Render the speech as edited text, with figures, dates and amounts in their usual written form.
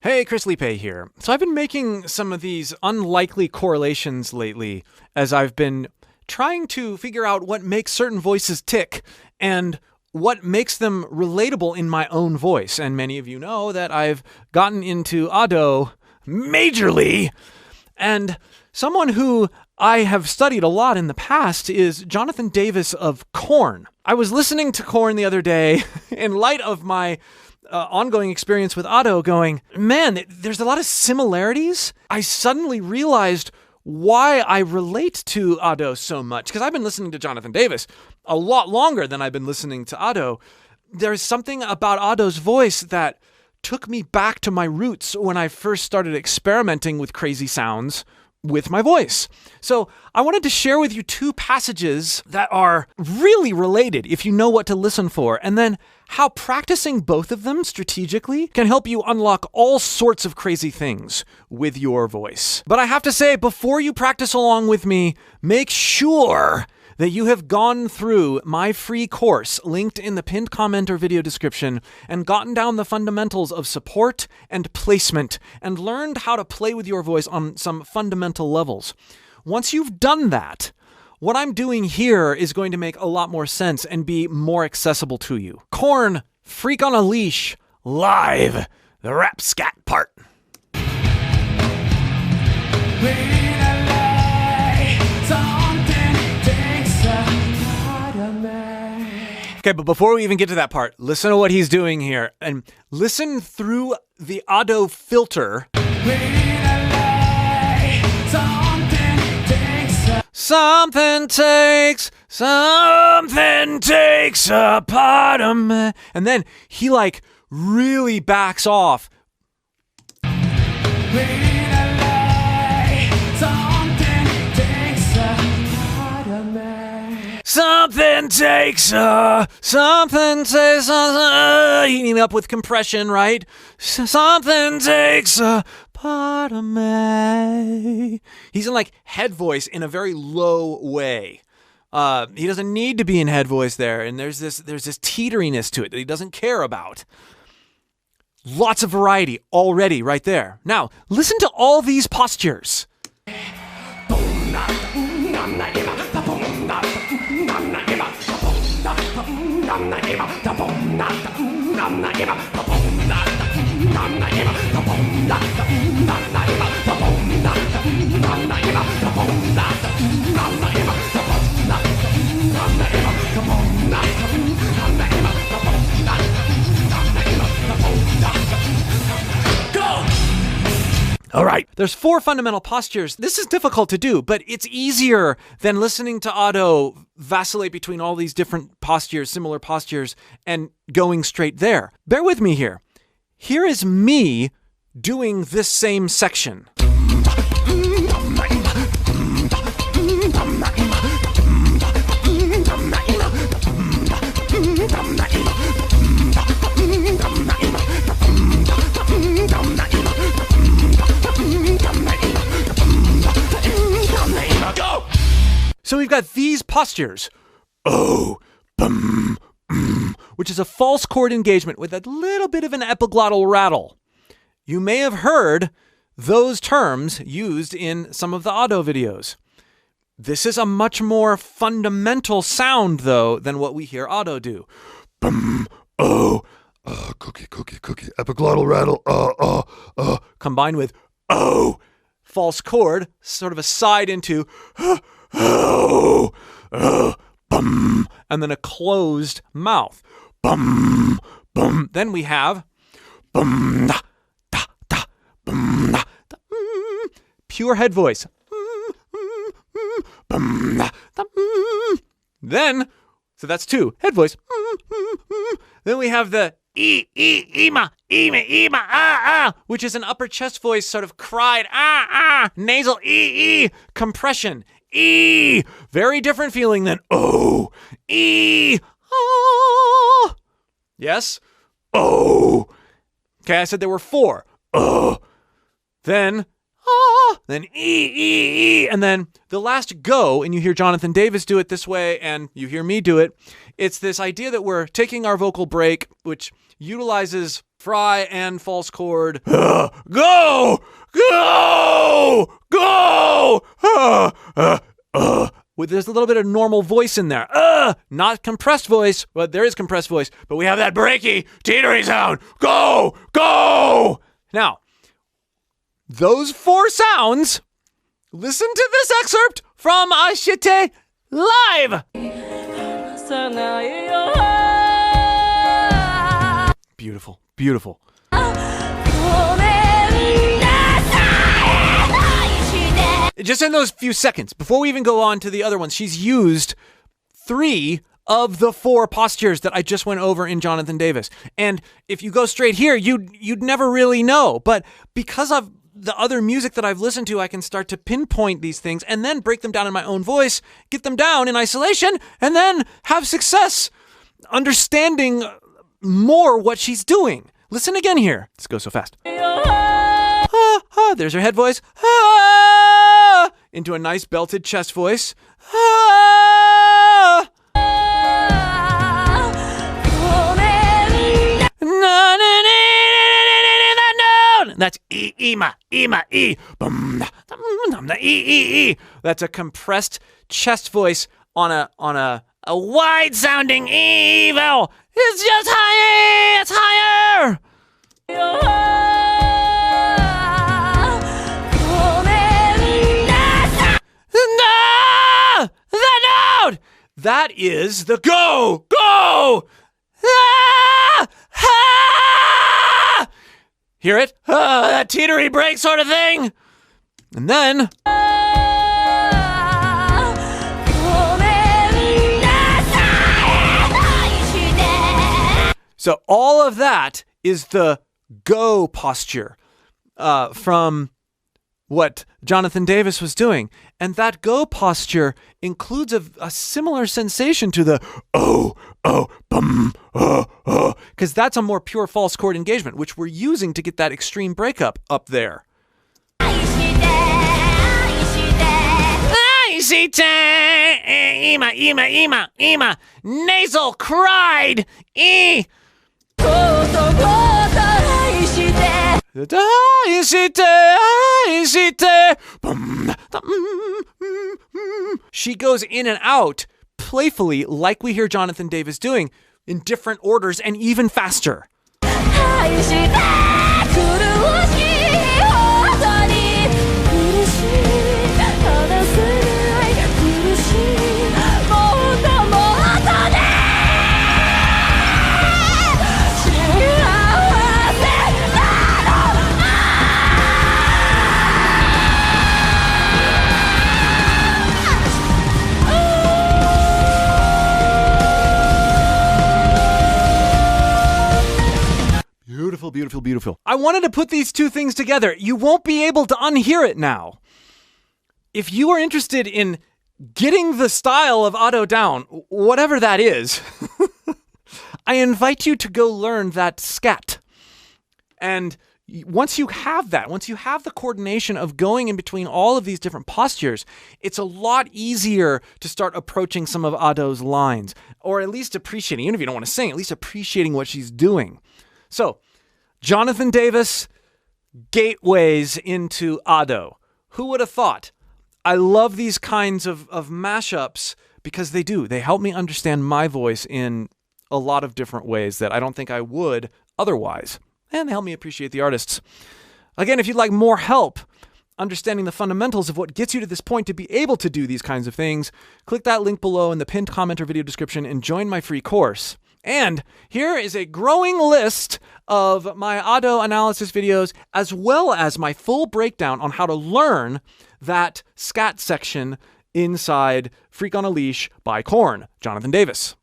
Hey, Chris Liepe here. So I've been making some of these unlikely correlations lately as I've been trying to figure out what makes certain voices tick and what makes them relatable in my own voice. And many of you know that I've gotten into audio majorly. And someone who I have studied a lot in the past is Jonathan Davis of Korn. I was listening to Korn the other day in light of my ongoing experience with audio going, man, there's a lot of similarities. I suddenly realized why I relate to audio so much, because I've been listening to Jonathan Davis a lot longer than I've been listening to audio. There's something about audio's voice that took me back to my roots when I first started experimenting with crazy sounds with my voice. So I wanted to share with you two passages that are really related if you know what to listen for, and then how practicing both of them strategically can help you unlock all sorts of crazy things with your voice. But I have to say, before you practice along with me, make sure that you have gone through my free course linked in the pinned comment or video description and gotten down the fundamentals of support and placement and learned how to play with your voice on some fundamental levels. Once you've done that, what I'm doing here is going to make a lot more sense and be more accessible to you. Korn, Freak on a Leash, live, the rap scat part. Okay, but before we even get to that part, listen to what he's doing here. And listen through the audio filter. Something takes a part of me. And then he like really backs off. Something takes heating up with compression, right? Something takes a part of me. He's in like head voice in a very low way. He doesn't need to be in head voice there, and there's this teeteriness to it that he doesn't care about. Lots of variety already right there. Now, listen to all these postures. All right, there's 4 fundamental postures. This is difficult to do, but it's easier than listening to audio vacillate between all these different postures, similar postures, and going straight there. Bear with me here. Here is me doing this same section. So we've got these postures. Oh, bum, which is a false chord engagement with a little bit of an epiglottal rattle. You may have heard those terms used in some of the audio videos. This is a much more fundamental sound, though, than what we hear audio do. Bum, oh, cookie, epiglottal rattle, combined with oh, false chord, sort of a side into oh, bum, and then a closed mouth. Bum, bum. Then we have bum, da, da, da, bum, da, da, pure head voice. Bum, da, da, then, so that's 2, head voice. Then we have the ema, which is an upper chest voice, sort of cried, nasal, compression. Very different feeling than oh, yes, oh. Okay, I said there were 4. Oh, then then E, and then the last go, and you hear Jonathan Davis do it this way, and you hear me do it. It's this idea that we're taking our vocal break, which utilizes fry and false chord. Go! Go! Go! There's a little bit of normal voice in there. Not compressed voice, but there is compressed voice. But we have that breaky, teetery sound. Go! Go! Now, those 4 sounds, listen to this excerpt from Ashite live. Beautiful, beautiful. Just in those few seconds, before we even go on to the other ones, she's used 3 of the 4 postures that I just went over in Jonathan Davis. And if you go straight here, you'd never really know. But because of the other music that I've listened to, I can start to pinpoint these things and then break them down in my own voice, get them down in isolation, and then have success understanding more what she's doing. Listen again here. This goes so fast. There's her head voice. Into a nice belted chest voice. That's E. That's a compressed chest voice on a wide sounding E vowel. It's just higher. It's higher. That note. That is the go. Hear it? That teetery break sort of thing. And then so all of that is the go posture from what Jonathan Davis was doing. And that go posture includes a similar sensation to the because that's a more pure false chord engagement, which we're using to get that extreme breakup up there. Nasal cried. She goes in and out playfully, like we hear Jonathan Davis doing, in different orders and even faster. Beautiful, beautiful, beautiful. I wanted to put these 2 things together. You won't be able to unhear it now. If you are interested in getting the style of Ado down, whatever that is, I invite you to go learn that scat. And once you have that, once you have the coordination of going in between all of these different postures, it's a lot easier to start approaching some of Ado's lines, or at least appreciating, even if you don't want to sing, at least appreciating what she's doing. So, Jonathan Davis, gateways into Ado. Who would have thought? I love these kinds of mashups because they do. They help me understand my voice in a lot of different ways that I don't think I would otherwise. And they help me appreciate the artists. Again, if you'd like more help understanding the fundamentals of what gets you to this point to be able to do these kinds of things, click that link below in the pinned comment or video description and join my free course. And here is a growing list of my Ado analysis videos, as well as my full breakdown on how to learn that scat section inside Freak on a Leash by Korn, Jonathan Davis.